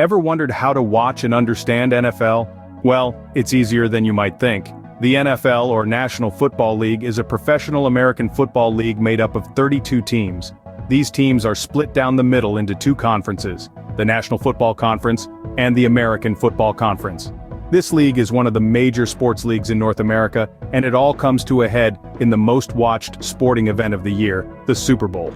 Ever wondered how to watch and understand NFL? Well, it's easier than you might think. The NFL, or National Football League, is a professional American football league made up of 32 teams. These teams are split down the middle into two conferences, the National Football Conference and the American Football Conference. This league is one of the major sports leagues in North America, and it all comes to a head in the most watched sporting event of the year, the Super Bowl.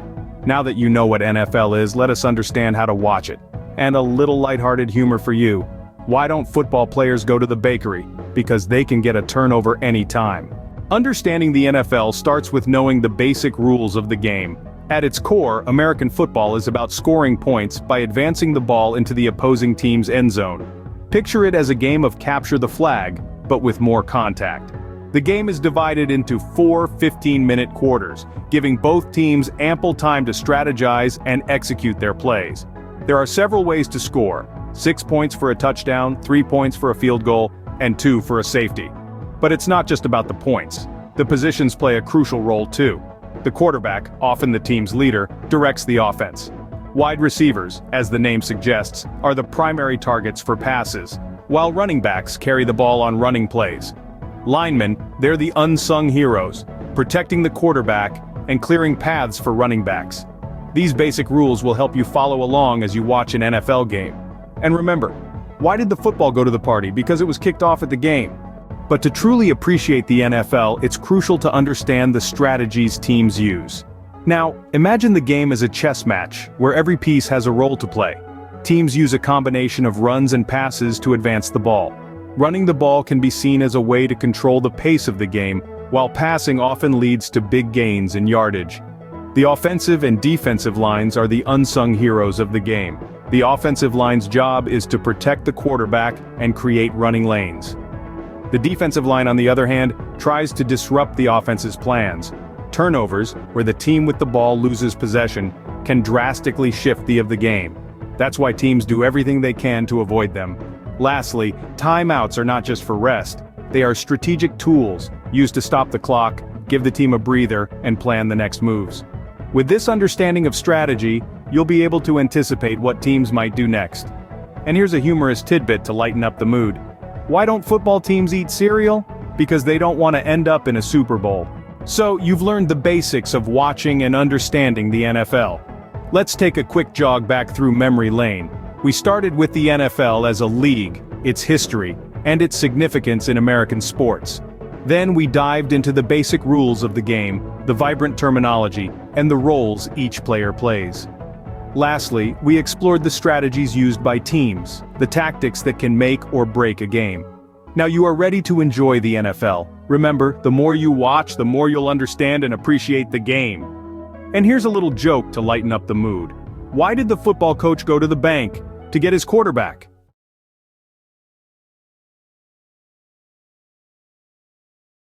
Now that you know what NFL is, let us understand how to watch it. And a little lighthearted humor for you. Why don't football players go to the bakery? Because they can get a turnover anytime. Understanding the NFL starts with knowing the basic rules of the game. At its core, American football is about scoring points by advancing the ball into the opposing team's end zone. Picture it as a game of capture the flag, but with more contact. The game is divided into 4 15-minute quarters, giving both teams ample time to strategize and execute their plays. There are several ways to score: 6 points for a touchdown, 3 points for a field goal, and 2 for a safety. But it's not just about the points. The positions play a crucial role too. The quarterback, often the team's leader, directs the offense. Wide receivers, as the name suggests, are the primary targets for passes, while running backs carry the ball on running plays. Linemen, they're the unsung heroes, protecting the quarterback and clearing paths for running backs. These basic rules will help you follow along as you watch an NFL game. And remember, why did the football go to the party? Because it was kicked off at the game. But to truly appreciate the NFL, it's crucial to understand the strategies teams use. Now, imagine the game as a chess match, where every piece has a role to play. Teams use a combination of runs and passes to advance the ball. Running the ball can be seen as a way to control the pace of the game, while passing often leads to big gains in yardage. The offensive and defensive lines are the unsung heroes of the game. The offensive line's job is to protect the quarterback and create running lanes. The defensive line, on the other hand, tries to disrupt the offense's plans. Turnovers, where the team with the ball loses possession, can drastically shift the game. That's why teams do everything they can to avoid them. Lastly, timeouts are not just for rest. They are strategic tools, used to stop the clock, give the team a breather, and plan the next moves. With this understanding of strategy, you'll be able to anticipate what teams might do next. And here's a humorous tidbit to lighten up the mood. Why don't football teams eat cereal? Because they don't want to end up in a Super Bowl. So, you've learned the basics of watching and understanding the NFL. Let's take a quick jog back through memory lane. We started with the NFL as a league, its history, and its significance in American sports. Then we dived into the basic rules of the game, the vibrant terminology, and the roles each player plays. Lastly, we explored the strategies used by teams, the tactics that can make or break a game. Now you are ready to enjoy the NFL. Remember, the more you watch, the more you'll understand and appreciate the game. And here's a little joke to lighten up the mood. Why did the football coach go to the bank? To get his quarterback.